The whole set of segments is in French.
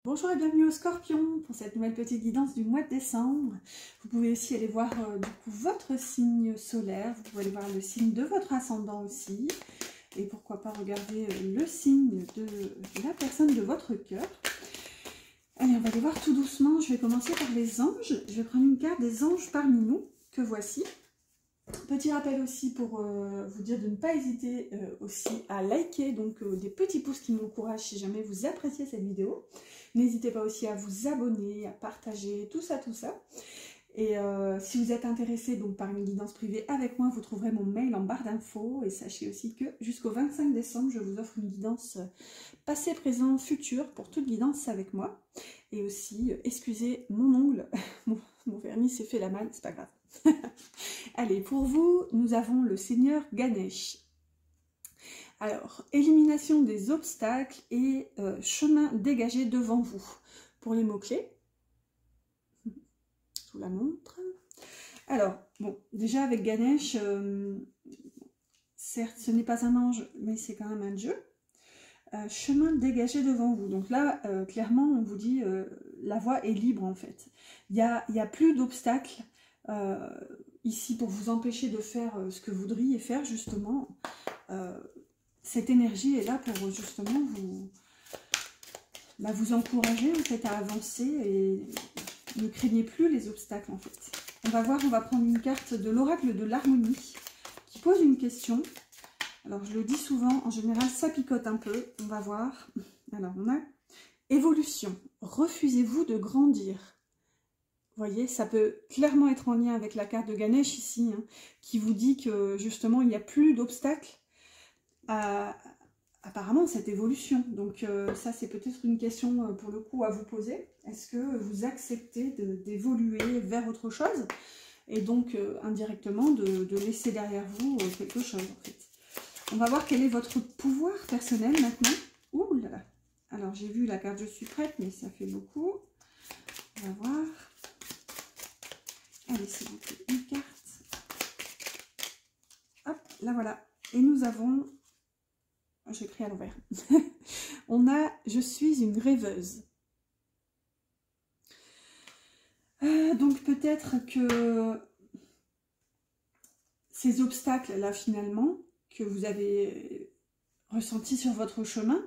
Bonjour et bienvenue au Scorpion pour cette nouvelle petite guidance du mois de décembre. Vous pouvez aussi aller voir du coup votre signe solaire, vous pouvez aller voir le signe de votre ascendant aussi. Et pourquoi pas regarder le signe de la personne de votre cœur. Allez, on va aller voir tout doucement. Je vais commencer par les anges. Je vais prendre une carte des anges parmi nous, que voici. Petit rappel aussi pour vous dire de ne pas hésiter aussi à liker, donc des petits pouces qui m'encouragent si jamais vous appréciez cette vidéo. N'hésitez pas aussi à vous abonner, à partager, tout ça. Et si vous êtes intéressé donc par une guidance privée avec moi, vous trouverez mon mail en barre d'infos. Et sachez aussi que jusqu'au 25 décembre, je vous offre une guidance passé, présent, futur pour toute guidance avec moi. Et aussi, excusez mon ongle, mon vernis s'est fait la malle, c'est pas grave. Allez, pour vous, nous avons le Seigneur Ganesh. Alors, élimination des obstacles et chemin dégagé devant vous. Pour les mots-clés, je vous la montre. Alors, bon, déjà avec Ganesh, certes, ce n'est pas un ange, mais c'est quand même un dieu. Chemin dégagé devant vous. Donc là, clairement, on vous dit, la voie est libre en fait. Il y a plus d'obstacles ici pour vous empêcher de faire ce que vous voudriez faire justement. Cette énergie est là pour justement vous encourager en fait à avancer et ne craignez plus les obstacles en fait. On va voir, on va prendre une carte de l'oracle de l'harmonie qui pose une question. Alors je le dis souvent, en général ça picote un peu, on va voir. Alors on a évolution, refusez-vous de grandir. Vous voyez, ça peut clairement être en lien avec la carte de Ganesh ici, hein, qui vous dit que justement il n'y a plus d'obstacles à apparemment cette évolution. Donc ça c'est peut-être une question pour le coup à vous poser. Est-ce que vous acceptez d'évoluer vers autre chose et donc indirectement de laisser derrière vous quelque chose en fait. On va voir quel est votre pouvoir personnel maintenant. Ouh là là. Alors j'ai vu la carte je suis prête, mais ça fait beaucoup. On va voir. Allez, s'il vous plaît, une carte. Hop, là voilà. Et nous avons... J'ai pris à l'envers. On a « Je suis une rêveuse ». Donc peut-être que ces obstacles-là, finalement, que vous avez ressentis sur votre chemin,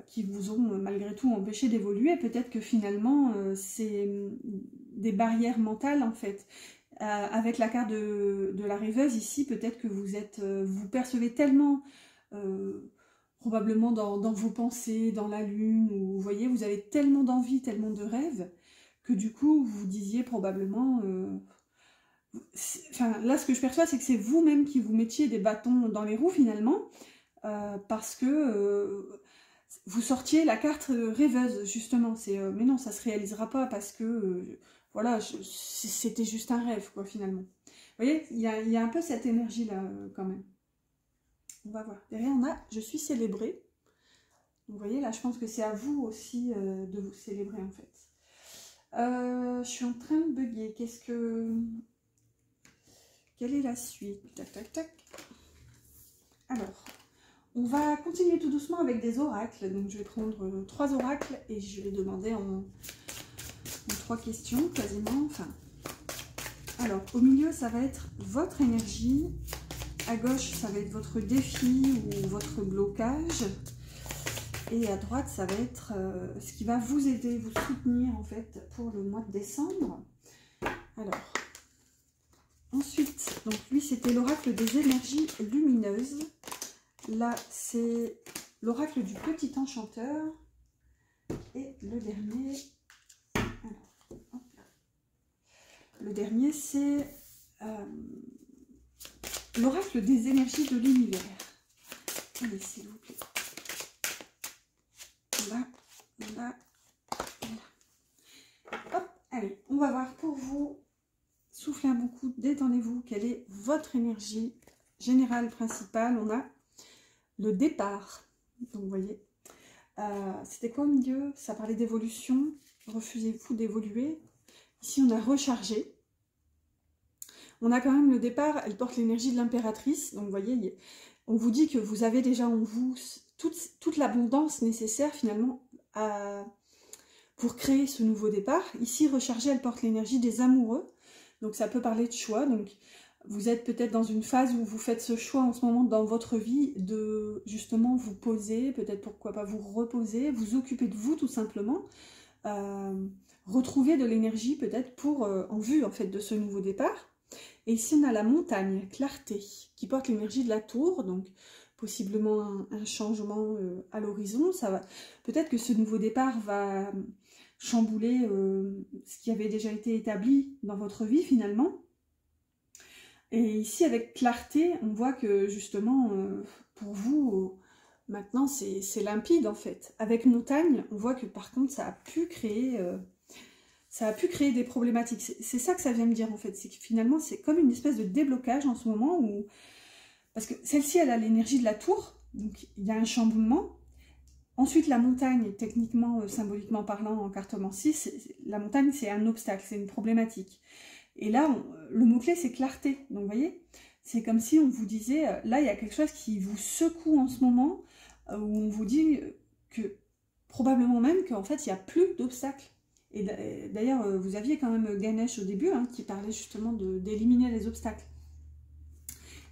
qui vous ont malgré tout empêché d'évoluer, peut-être que finalement, c'est des barrières mentales, en fait. Avec la carte de la rêveuse, ici, peut-être que vous percevez tellement... probablement dans vos pensées, dans la lune, ou vous voyez, vous avez tellement d'envie, tellement de rêves, que du coup, vous disiez probablement... Enfin, là, ce que je perçois, c'est que c'est vous-même qui vous mettiez des bâtons dans les roues, finalement, parce que vous sortiez la carte rêveuse, justement. Mais non, ça ne se réalisera pas, parce que, voilà, c'était juste un rêve, quoi, finalement. Vous voyez, il y a un peu cette énergie-là, quand même. On va voir. Derrière, on a « Je suis célébrée ». Vous voyez, là, je pense que c'est à vous aussi de vous célébrer, en fait. Je suis en train de bugger. Quelle est la suite? Tac, tac, tac. Alors, on va continuer tout doucement avec des oracles. Donc, je vais prendre 3 oracles et je vais demander en 3 questions, quasiment. Enfin, alors, au milieu, ça va être votre énergie. À gauche, ça va être votre défi ou votre blocage. Et à droite, ça va être ce qui va vous aider, vous soutenir en fait pour le mois de décembre. Alors, ensuite, donc lui, c'était l'oracle des énergies lumineuses. Là, c'est l'oracle du petit enchanteur. Et le dernier, alors, hop là. Le dernier, c'est... l'oracle des énergies de l'univers. Allez, s'il vous plaît. Là, là, là. Hop, allez, on va voir pour vous. Soufflez un bon coup, détendez-vous. Quelle est votre énergie générale principale? On a le départ. Donc, vous voyez, c'était quoi au milieu? Ça parlait d'évolution. Refusez-vous d'évoluer. Ici, on a rechargé. On a quand même le départ, elle porte l'énergie de l'impératrice. Donc, vous voyez, on vous dit que vous avez déjà en vous toute l'abondance nécessaire, finalement, pour créer ce nouveau départ. Ici, rechargée, elle porte l'énergie des amoureux. Donc ça peut parler de choix. Donc vous êtes peut-être dans une phase où vous faites ce choix en ce moment dans votre vie de justement vous poser, peut-être pourquoi pas vous reposer, vous occuper de vous tout simplement. Retrouver de l'énergie peut-être pour en vue en fait de ce nouveau départ. Et ici on a la montagne, clarté, qui porte l'énergie de la tour, donc possiblement un changement à l'horizon. Ça va peut-être que ce nouveau départ va chambouler ce qui avait déjà été établi dans votre vie finalement. Et ici avec clarté, on voit que justement pour vous maintenant c'est limpide en fait. Avec montagne, on voit que par contre ça a pu créer des problématiques. C'est ça que ça vient me dire en fait, c'est que finalement c'est comme une espèce de déblocage en ce moment où, parce que celle-ci elle a l'énergie de la tour, donc il y a un chamboulement. Ensuite la montagne, techniquement, symboliquement parlant en cartomancie, la montagne c'est un obstacle, c'est une problématique. Et là le mot-clé c'est clarté, donc vous voyez, c'est comme si on vous disait, là il y a quelque chose qui vous secoue en ce moment, où on vous dit que probablement même qu'en fait il n'y a plus d'obstacles. Et d'ailleurs, vous aviez quand même Ganesh au début, hein, qui parlait justement d'éliminer les obstacles.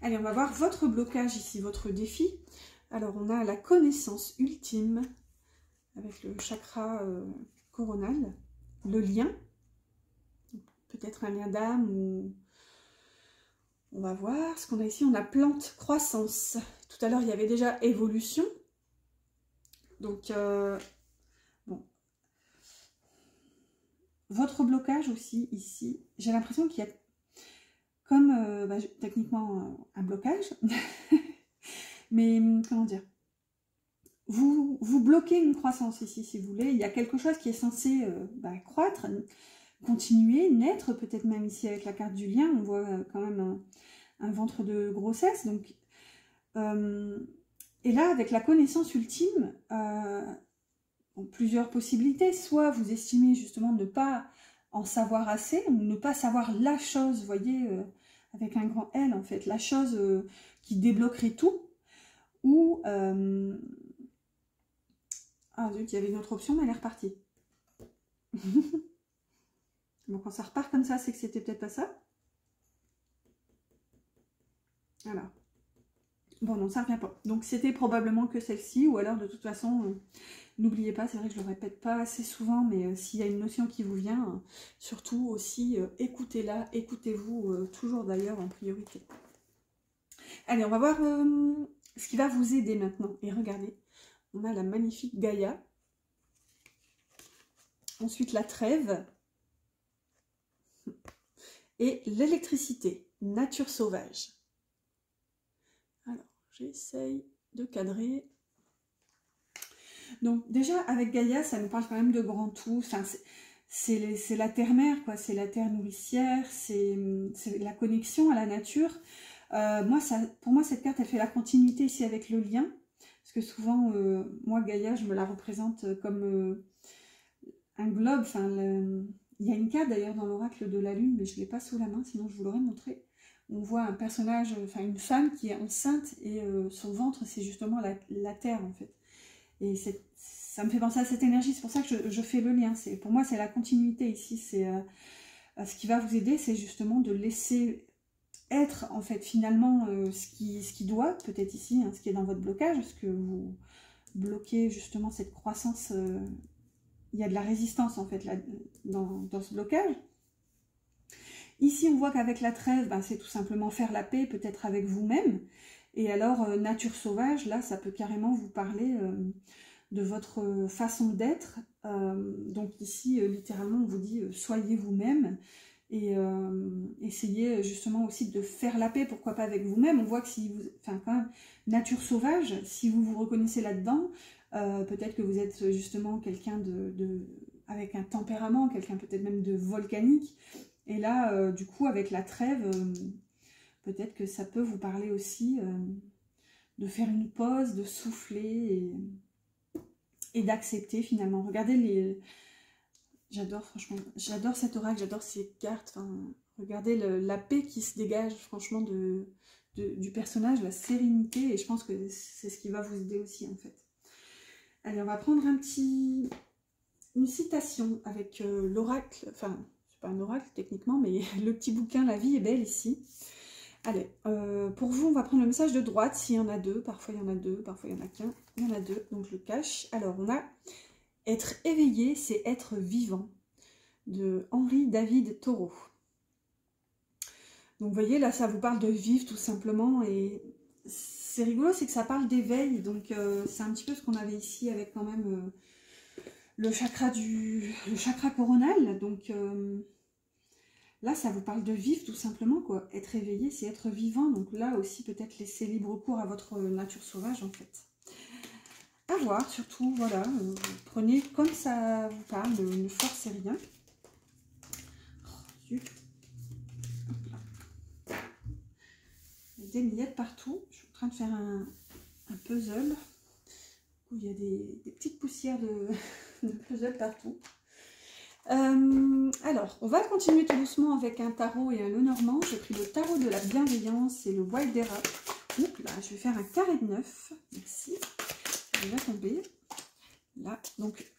Allez, on va voir votre blocage ici, votre défi. Alors, on a la connaissance ultime, avec le chakra coronal, le lien, peut-être un lien d'âme, ou... On va voir ce qu'on a ici. On a plante, croissance. Tout à l'heure, il y avait déjà évolution. Donc, bon. Votre blocage aussi, ici, j'ai l'impression qu'il y a comme techniquement un blocage, mais comment dire, vous bloquez une croissance ici, si vous voulez. Il y a quelque chose qui est censé croître, continuer, naître, peut-être même ici avec la carte du lien, on voit quand même un ventre de grossesse. Donc, et là, avec la connaissance ultime, plusieurs possibilités. Soit vous estimez justement ne pas en savoir assez, ou ne pas savoir la chose, vous voyez, avec un grand L en fait, la chose qui débloquerait tout, ou... Ah zut, il y avait une autre option, mais elle est repartie. Bon, quand ça repart comme ça, c'est que c'était peut-être pas ça. Alors. Bon, non, ça revient pas. Donc, c'était probablement que celle-ci, ou alors, de toute façon, n'oubliez pas, c'est vrai que je le répète pas assez souvent, mais s'il y a une notion qui vous vient, surtout aussi, écoutez-la, écoutez-vous, toujours d'ailleurs en priorité. Allez, on va voir ce qui va vous aider maintenant. Et regardez, on a la magnifique Gaïa. Ensuite, la trêve. Et l'électricité, nature sauvage. Alors, j'essaye de cadrer. Donc déjà, avec Gaïa, ça nous parle quand même de grand tout. Enfin, c'est la terre-mère, quoi. C'est la terre nourricière, c'est la connexion à la nature. Pour moi, cette carte, elle fait la continuité ici avec le lien. Parce que souvent, moi, Gaïa, je me la représente comme un globe. Enfin, il y a une carte d'ailleurs dans l'oracle de la lune, mais je ne l'ai pas sous la main, sinon je vous l'aurais montré. On voit un personnage, enfin une femme qui est enceinte et son ventre, c'est justement la terre en fait. Et ça me fait penser à cette énergie, c'est pour ça que je fais le lien. Pour moi, c'est la continuité ici. Ce qui va vous aider, c'est justement de laisser être en fait finalement ce qui doit, peut-être ici, hein, ce qui est dans votre blocage, parce que vous bloquez justement cette croissance. Il y a de la résistance en fait là, dans ce blocage. Ici, on voit qu'avec la trêve, c'est tout simplement faire la paix, peut-être avec vous-même. Et alors, nature sauvage, là, ça peut carrément vous parler de votre façon d'être. Donc ici, littéralement, on vous dit soyez vous-même et essayez justement aussi de faire la paix, pourquoi pas avec vous-même. On voit que si vous, enfin quand même, nature sauvage, si vous vous reconnaissez là-dedans, peut-être que vous êtes justement quelqu'un avec un tempérament, quelqu'un peut-être même de volcanique. Et là, du coup, avec la trêve, peut-être que ça peut vous parler aussi de faire une pause, de souffler et d'accepter finalement. Regardez j'adore franchement, j'adore cet oracle, j'adore ces cartes. Enfin, regardez la paix qui se dégage franchement du personnage, la sérénité. Et je pense que c'est ce qui va vous aider aussi en fait. Allez, on va prendre un petit une citation avec l'oracle, enfin, c'est pas un oracle techniquement, mais le petit bouquin La vie est belle ici. Allez, pour vous, on va prendre le message de droite, s'il y en a deux, parfois il y en a deux, parfois il y en a qu'un, il y en a deux, donc je le cache. Alors, on a « Être éveillé, c'est être vivant » de Henri David Thoreau. Donc, vous voyez, là, ça vous parle de vivre, tout simplement, et c'est rigolo, c'est que ça parle d'éveil, donc c'est un petit peu ce qu'on avait ici avec quand même le chakra coronal, donc... là, ça vous parle de vivre, tout simplement, quoi. Être éveillé, c'est être vivant. Donc là aussi, peut-être laisser libre cours à votre nature sauvage, en fait. À voir, surtout, voilà. Prenez comme ça vous parle, ne forcez rien. Oh, zut. Hop là. Il y a des miettes partout. Je suis en train de faire un puzzle où il y a des petites poussières de puzzle partout. Alors, on va continuer tout doucement avec un tarot et un Lenormand. J'ai pris le tarot de la bienveillance et le Wildera. Oups, là, je vais faire un carré de 9. Merci. Ça va tomber. Là, donc,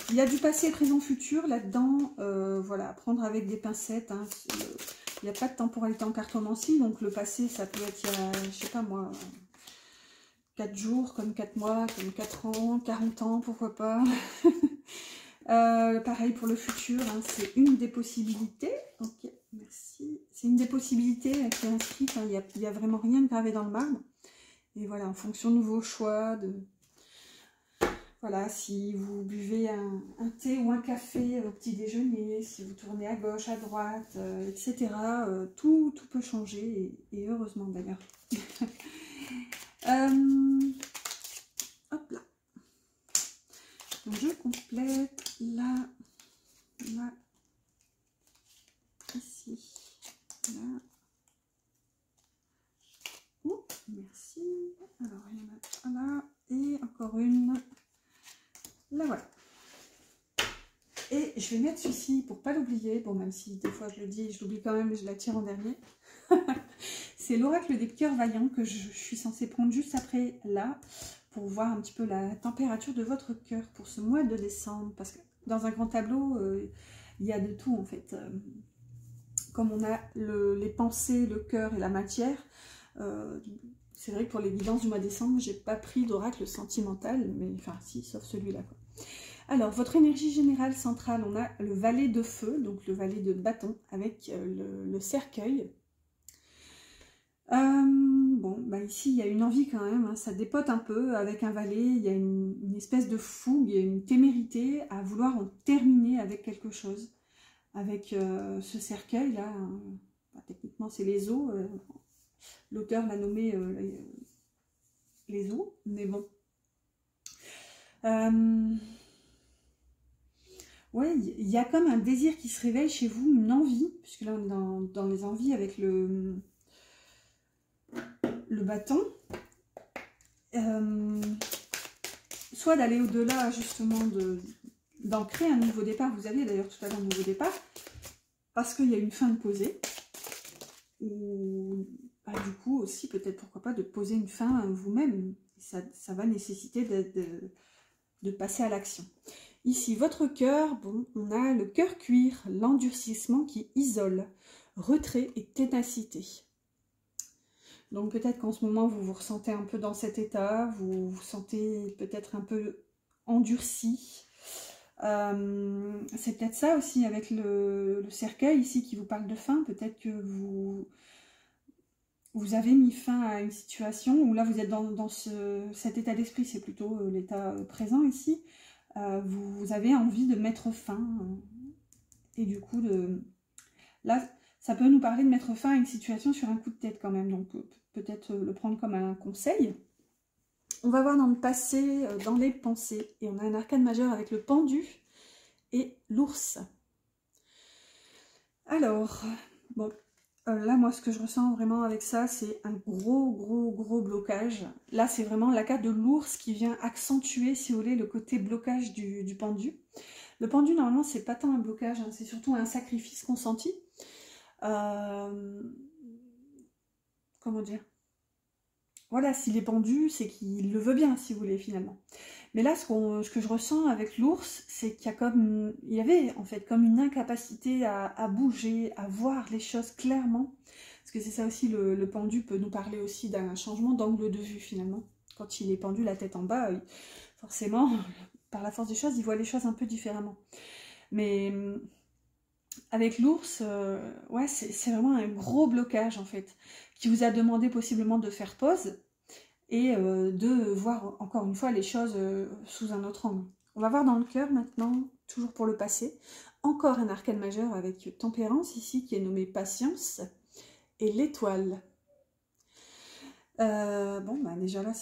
il y a du passé, présent, futur là-dedans. Voilà, à prendre avec des pincettes. Hein. Il n'y a pas de temporalité en cartomancie. Donc, le passé, ça peut être, je sais pas moi, 4 jours, comme 4 mois, comme 4 ans, 40 ans, pourquoi pas. Pareil pour le futur, hein, c'est une des possibilités. Ok, merci. C'est une des possibilités qui est inscrite. Hein, il n'y a vraiment rien de gravé dans le marbre. Et voilà, en fonction de vos choix, voilà, si vous buvez un thé ou un café au petit déjeuner, si vous tournez à gauche, à droite, etc. Tout peut changer et heureusement d'ailleurs. Hop là. Donc je complète là, là, ici, là. Oh, merci. Alors il y en a là et encore une. Là voilà. Et je vais mettre celui-ci pour pas l'oublier. Bon, même si des fois je le dis, je l'oublie quand même, mais je la tire en dernier. C'est l'oracle des cœurs vaillants que je suis censée prendre juste après là, pour voir un petit peu la température de votre cœur pour ce mois de décembre. Parce que dans un grand tableau, il y a de tout en fait. Comme on a les pensées, le cœur et la matière, c'est vrai que pour les guidances du mois de décembre, j'ai pas pris d'oracle sentimental, mais enfin si, sauf celui-là. Alors, votre énergie générale centrale, on a le valet de feu, donc le valet de bâton, avec le cercueil. Bon, bah ici, il y a une envie quand même, hein, ça dépote un peu avec un valet, il y a une espèce de fougue, il y a une témérité à vouloir en terminer avec quelque chose. Avec ce cercueil-là, hein, bah, techniquement c'est les os, l'auteur l'a nommé les os, mais bon. Ouais, il y a comme un désir qui se réveille chez vous, une envie, puisque là on est dans les envies avec le bâton, soit d'aller au-delà justement d'en créer un nouveau départ. Vous aviez d'ailleurs tout à l'heure un nouveau départ, parce qu'il y a une fin de poser, ou bah, du coup aussi peut-être pourquoi pas de poser une fin vous-même. Ça va nécessiter de passer à l'action. Ici, votre cœur, bon, on a le cœur cuir, l'endurcissement qui isole, retrait et ténacité. Donc peut-être qu'en ce moment, vous vous ressentez un peu dans cet état, vous vous sentez peut-être un peu endurci. C'est peut-être ça aussi avec le cercueil ici qui vous parle de fin. Peut-être que vous avez mis fin à une situation où là vous êtes dans cet état d'esprit, c'est plutôt l'état présent ici. Vous avez envie de mettre fin. Et du coup, là, ça peut nous parler de mettre fin à une situation sur un coup de tête quand même. Donc peut-être le prendre comme un conseil. On va voir dans le passé, dans les pensées. Et on a un arcane majeur avec le pendu et l'ours. Alors, bon, là, moi, ce que je ressens vraiment avec ça, c'est un gros blocage. Là, c'est vraiment la carte de l'ours qui vient accentuer, si vous voulez, le côté blocage du pendu. Le pendu, normalement, c'est pas tant un blocage, hein, c'est surtout un sacrifice consenti. Comment dire? Voilà, s'il est pendu, c'est qu'il le veut bien, si vous voulez, finalement. Mais là, ce que je ressens avec l'ours, c'est qu'il y avait en fait comme une incapacité à bouger, à voir les choses clairement. Parce que c'est ça aussi, le pendu peut nous parler aussi d'un changement d'angle de vue finalement. Quand il est pendu la tête en bas, forcément, par la force des choses, il voit les choses un peu différemment. Mais avec l'ours, ouais, c'est vraiment un gros blocage en fait, qui vous a demandé possiblement de faire pause et de voir encore une fois les choses sous un autre angle. On va voir dans le cœur maintenant, toujours pour le passé, encore un arcane majeur avec tempérance ici qui est nommé patience et l'étoile. Bon, bah déjà là,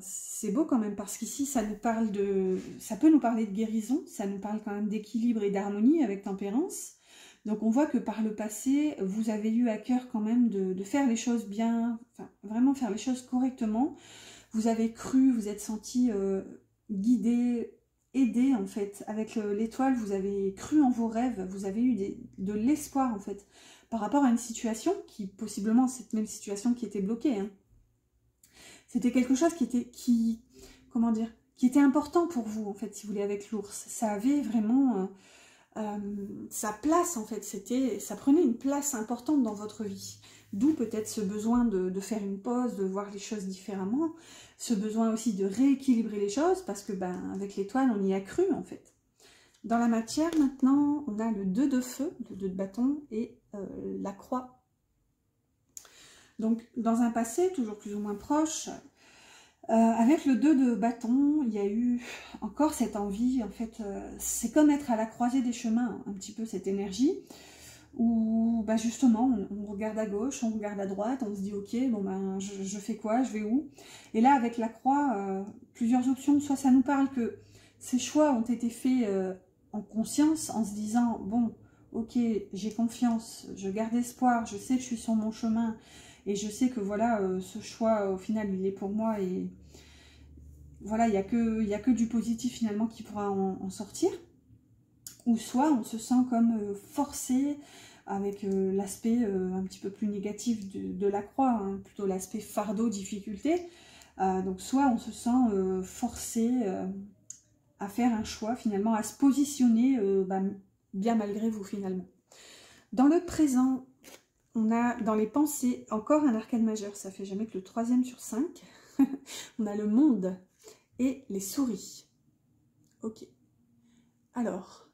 c'est beau quand même, parce qu'ici, ça peut nous parler de guérison, ça nous parle quand même d'équilibre et d'harmonie avec tempérance. Donc on voit que par le passé, vous avez eu à cœur quand même de faire les choses bien, enfin vraiment faire les choses correctement. Vous avez cru, vous êtes senti guidé, aidé en fait. Avec l'étoile, vous avez cru en vos rêves, vous avez eu de l'espoir en fait, par rapport à une situation qui, possiblement, cette même situation qui était bloquée, hein. C'était quelque chose comment dire, qui était important pour vous, en fait, si vous voulez, avec l'ours. Ça avait vraiment sa place, en fait. Ça prenait une place importante dans votre vie. D'où peut-être ce besoin de faire une pause, de voir les choses différemment. Ce besoin aussi de rééquilibrer les choses, parce que, avec l'étoile, on y a cru, en fait. Dans la matière, maintenant, on a le 2 de feu, le 2 de bâton, et la croix. Donc, dans un passé, toujours plus ou moins proche, avec le 2 de bâton, il y a eu encore cette envie, en fait, c'est comme être à la croisée des chemins, un petit peu cette énergie, où justement, on regarde à gauche, on regarde à droite, on se dit, ok, bon je fais quoi, je vais où? Et là, avec la croix, plusieurs options, soit ça nous parle que ces choix ont été faits en conscience, en se disant, bon, ok, j'ai confiance, je garde espoir, je sais que je suis sur mon chemin, et je sais que voilà, ce choix, au final, il est pour moi, et voilà, il n'y a que du positif finalement qui pourra en sortir. Ou soit on se sent comme forcé, avec l'aspect un petit peu plus négatif de la croix, hein, plutôt l'aspect fardeau, difficulté. Donc soit on se sent forcé à faire un choix finalement, à se positionner bien malgré vous finalement. Dans le présent, on a dans les pensées encore un arcane majeur, ça fait jamais que le 3e sur 5. On a le monde et les souris. Ok. Alors,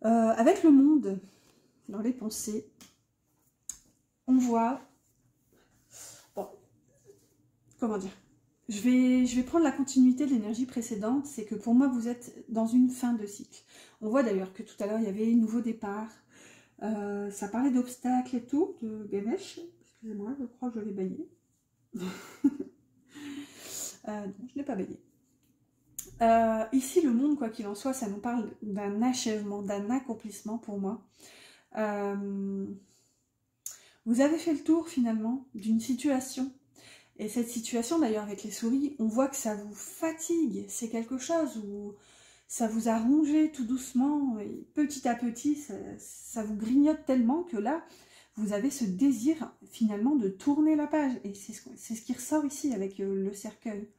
avec le monde, dans les pensées, on voit... Bon, comment dire, je vais prendre la continuité de l'énergie précédente, c'est que pour moi, vous êtes dans une fin de cycle. On voit d'ailleurs que tout à l'heure, il y avait un nouveau départ. Ça parlait d'obstacles et tout, de Ganesh. Excusez-moi, je crois que je l'ai baillé. Non, je ne l'ai pas baillé. Ici, le monde, quoi qu'il en soit, ça nous parle d'un achèvement, d'un accomplissement pour moi. Vous avez fait le tour, finalement, d'une situation. Et cette situation, d'ailleurs, avec les souris, on voit que ça vous fatigue. C'est quelque chose où ça vous a rongé tout doucement. Et petit à petit, ça vous grignote tellement que là, vous avez ce désir, finalement, de tourner la page. Et c'est ce qui ressort ici avec le cercueil.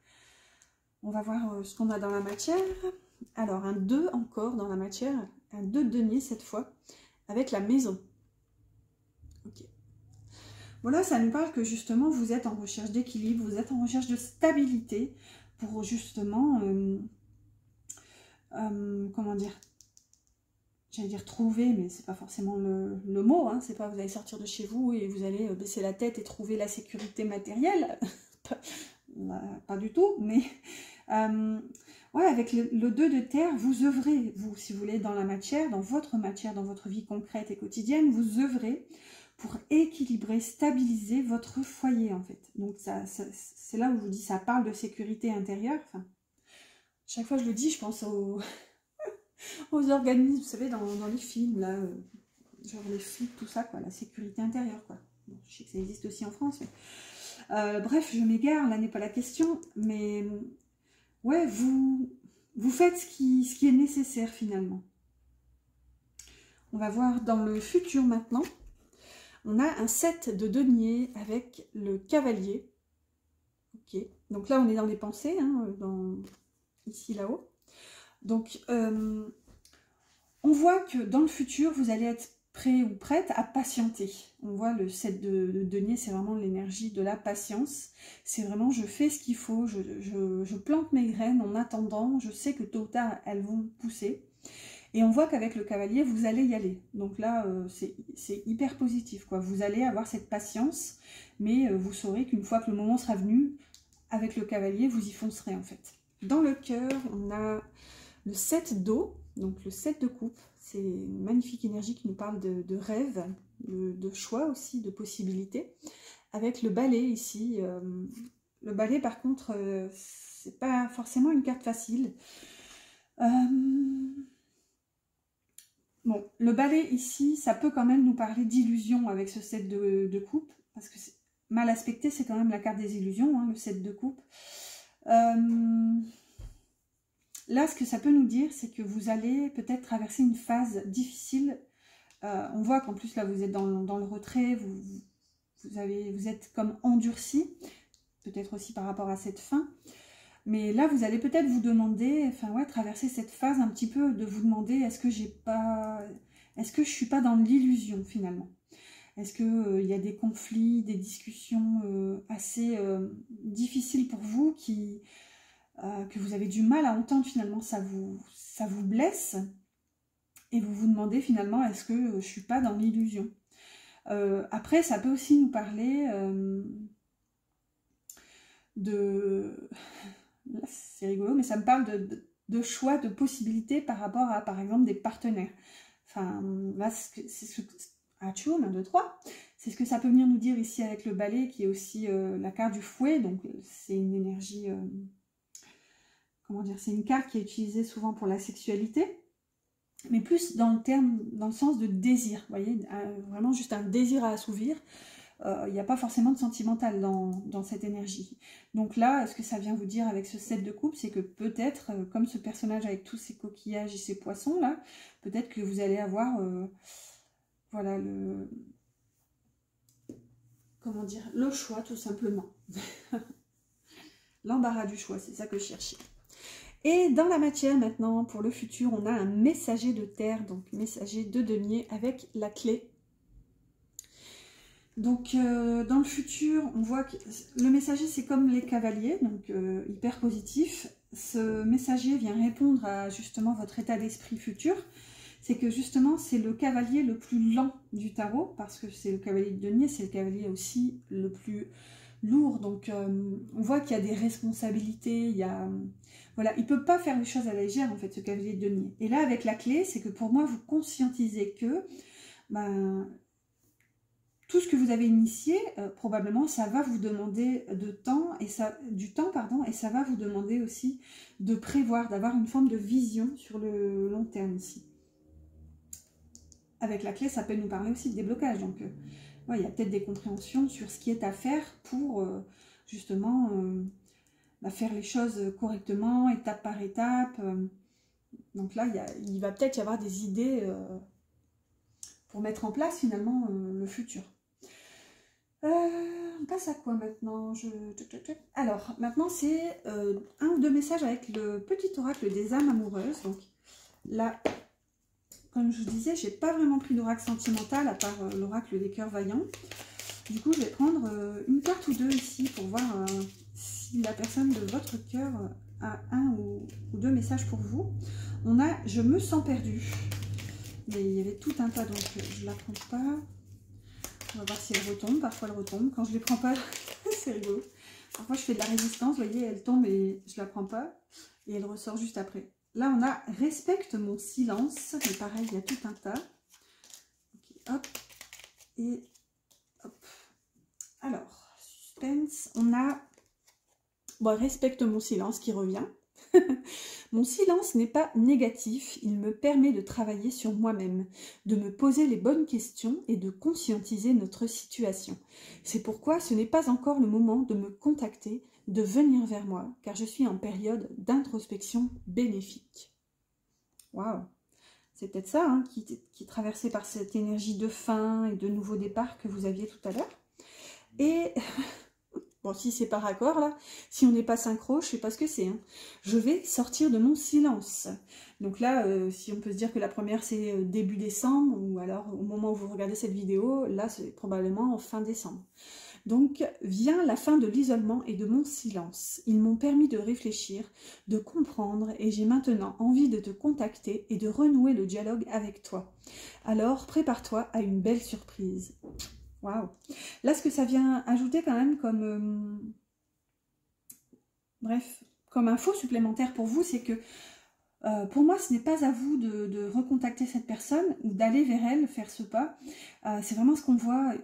On va voir ce qu'on a dans la matière. Alors, un 2 encore dans la matière, un 2 de denier cette fois, avec la maison. Ok. Voilà, ça nous parle que justement, vous êtes en recherche d'équilibre, vous êtes en recherche de stabilité pour justement, comment dire, j'allais dire trouver, mais c'est pas forcément le mot, hein, c'est pas vous allez sortir de chez vous et vous allez baisser la tête et trouver la sécurité matérielle. Pas du tout, mais ouais, avec le 2 de terre, vous œuvrez, vous, si vous voulez, dans la matière, dans votre vie concrète et quotidienne, vous œuvrez pour équilibrer, stabiliser votre foyer, en fait. Donc, c'est là où je vous dis, ça parle de sécurité intérieure. Enfin, chaque fois que je le dis, je pense aux organismes, vous savez, dans les films, là, genre les flics, tout ça, quoi, la sécurité intérieure, quoi. Bon, je sais que ça existe aussi en France, mais... bref, je m'égare, là n'est pas la question, mais ouais, vous faites ce qui est nécessaire finalement. On va voir dans le futur maintenant. On a un 7 de denier avec le cavalier. Ok, donc là on est dans les pensées, hein, dans ici, là-haut. Donc, on voit que dans le futur, vous allez être prêt ou prête à patienter. On voit le 7 de denier, c'est vraiment l'énergie de la patience. C'est vraiment, je fais ce qu'il faut, je plante mes graines en attendant, je sais que tôt ou tard, elles vont pousser. Et on voit qu'avec le cavalier, vous allez y aller. Donc là, c'est hyper positif, quoi. Vous allez avoir cette patience, mais vous saurez qu'une fois que le moment sera venu, avec le cavalier, vous y foncerez, en fait. Dans le cœur, on a le 7 d'eau, donc le 7 de coupe. C'est une magnifique énergie qui nous parle de rêve, de choix aussi, de possibilités. Avec le balai ici. Le balai, par contre, c'est pas forcément une carte facile. Bon, le balai ici, ça peut quand même nous parler d'illusion avec ce 7 de coupe. Parce que mal aspecté, c'est quand même la carte des illusions, hein, le 7 de coupe. Là, ce que ça peut nous dire, c'est que vous allez peut-être traverser une phase difficile. On voit qu'en plus, là, vous êtes dans le retrait, vous êtes comme endurci, peut-être aussi par rapport à cette fin. Mais là, vous allez peut-être vous demander, enfin ouais, traverser cette phase un petit peu de vous demander, est-ce que je suis pas dans l'illusion finalement? Est-ce qu'il y a des conflits, des discussions assez difficiles pour vous que vous avez du mal à entendre finalement, ça vous blesse, et vous vous demandez finalement, est-ce que je ne suis pas dans l'illusion? Après, ça peut aussi nous parler là, c'est rigolo, mais ça me parle de choix, de possibilités par rapport à, par exemple, des partenaires. Enfin, là, c'est ce que... Atchoum, 1, 2, 3. C'est ce que ça peut venir nous dire ici avec le balai, qui est aussi la carte du fouet, donc c'est une énergie... comment dire, c'est une carte qui est utilisée souvent pour la sexualité, mais plus dans le sens de désir, vous voyez, vraiment juste un désir à assouvir. Il n'y a pas forcément de sentimental dans cette énergie. Donc là, ce que ça vient vous dire avec ce 7 de coupe, c'est que peut-être, comme ce personnage avec tous ces coquillages et ces poissons là, peut-être que vous allez avoir, voilà, comment dire, le choix tout simplement. L'embarras du choix, c'est ça que je cherchais. Et dans la matière maintenant, pour le futur, on a un messager de terre, donc messager de denier avec la clé. Donc dans le futur, on voit que le messager, c'est comme les cavaliers, donc hyper positif. Ce messager vient répondre à justement votre état d'esprit futur. C'est que justement, c'est le cavalier le plus lent du tarot, parce que c'est le cavalier de denier, c'est le cavalier aussi le plus lourd. Donc on voit qu'il y a des responsabilités, il y a... Voilà, il ne peut pas faire les choses à la légère, en fait, ce cavalier de denier. Et là, avec la clé, c'est que pour moi, vous conscientisez que tout ce que vous avez initié, probablement, ça va vous demander du temps, et ça va vous demander aussi de prévoir, d'avoir une forme de vision sur le long terme ici. Avec la clé, ça peut nous parler aussi de déblocage. Donc, ouais, il y a peut-être des compréhensions sur ce qui est à faire pour, justement... faire les choses correctement, étape par étape. Donc là, il va peut-être y avoir des idées pour mettre en place finalement le futur. On passe à quoi maintenant? Alors, maintenant c'est un ou deux messages avec le petit oracle des âmes amoureuses. Donc là, comme je vous disais, j'ai pas vraiment pris d'oracle sentimental à part l'oracle des cœurs vaillants. Du coup, je vais prendre une carte ou deux ici pour voir... si la personne de votre cœur a un ou deux messages pour vous. On a « Je me sens perdue ». Mais il y avait tout un tas, donc je ne la prends pas. On va voir si elle retombe. Parfois, elle retombe. Quand je ne les prends pas, c'est rigolo. Parfois, je fais de la résistance. Vous voyez, elle tombe et je ne la prends pas. Et elle ressort juste après. Là, on a « Respecte mon silence ». Mais pareil, il y a tout un tas. Okay, hop. Et hop. Alors, suspense. On a... Bon, respecte mon silence qui revient. Mon silence n'est pas négatif, il me permet de travailler sur moi-même, de me poser les bonnes questions et de conscientiser notre situation. C'est pourquoi ce n'est pas encore le moment de me contacter, de venir vers moi, car je suis en période d'introspection bénéfique. Waouh! C'est peut-être ça hein, qui est traversé par cette énergie de fin et de nouveau départ que vous aviez tout à l'heure. Et... Bon, si c'est pas raccord, là, si on n'est pas synchro, je sais pas ce que c'est. Hein. Je vais sortir de mon silence. Donc là, si on peut se dire que la première, c'est début décembre, ou alors au moment où vous regardez cette vidéo, là, c'est probablement en fin décembre. Donc, vient la fin de l'isolement et de mon silence. Ils m'ont permis de réfléchir, de comprendre, et j'ai maintenant envie de te contacter et de renouer le dialogue avec toi. Alors, prépare-toi à une belle surprise. Waouh! Là, ce que ça vient ajouter quand même comme... bref, comme info supplémentaire pour vous, c'est que pour moi, ce n'est pas à vous de recontacter cette personne ou d'aller vers elle, faire ce pas. C'est vraiment ce qu'on voit...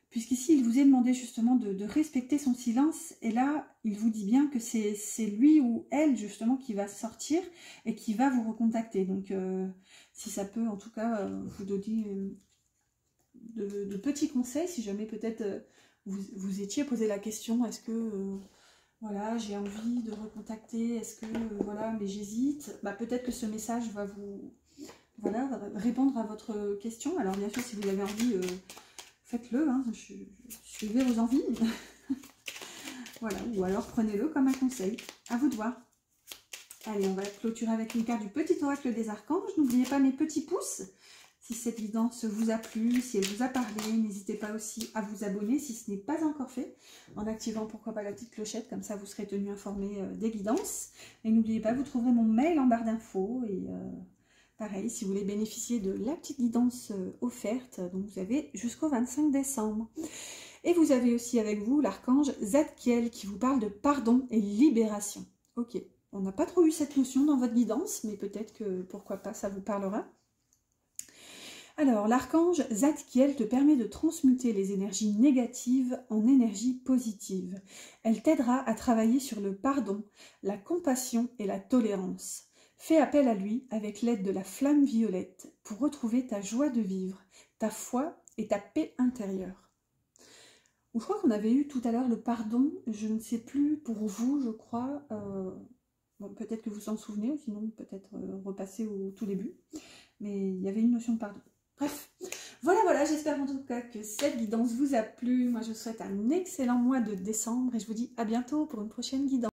puisqu'ici, il vous est demandé justement de respecter son silence, et là, il vous dit bien que c'est lui ou elle, justement, qui va sortir et qui va vous recontacter. Donc, si ça peut, en tout cas, vous donner de petits conseils, si jamais peut-être vous étiez posé la question, est-ce que, voilà, j'ai envie de recontacter, est-ce que, voilà, mais j'hésite, bah, peut-être que ce message va vous, voilà, répondre à votre question. Alors, bien sûr, si vous avez envie... faites-le, hein, suivez vos envies. Voilà, ou alors prenez-le comme un conseil. À vous de voir. Allez, on va clôturer avec une carte du petit oracle des archanges. N'oubliez pas mes petits pouces. Si cette guidance vous a plu, si elle vous a parlé, n'hésitez pas aussi à vous abonner si ce n'est pas encore fait, en activant pourquoi pas la petite clochette, comme ça vous serez tenu informé des guidances. Et n'oubliez pas, vous trouverez mon mail en barre d'infos et... pareil, si vous voulez bénéficier de la petite guidance offerte, donc vous avez jusqu'au 25 décembre. Et vous avez aussi avec vous l'archange Zadkiel qui vous parle de pardon et libération. Ok, on n'a pas trop eu cette notion dans votre guidance, mais peut-être que, pourquoi pas, ça vous parlera. Alors, l'archange Zadkiel te permet de transmuter les énergies négatives en énergies positives. Elle t'aidera à travailler sur le pardon, la compassion et la tolérance. Fais appel à lui avec l'aide de la flamme violette pour retrouver ta joie de vivre, ta foi et ta paix intérieure. Ou je crois qu'on avait eu tout à l'heure le pardon, je ne sais plus pour vous, je crois, bon, peut-être que vous vous en souvenez, ou sinon peut-être repasser au tout début, mais il y avait une notion de pardon. Bref, voilà, j'espère en tout cas que cette guidance vous a plu. Moi, je vous souhaite un excellent mois de décembre et je vous dis à bientôt pour une prochaine guidance.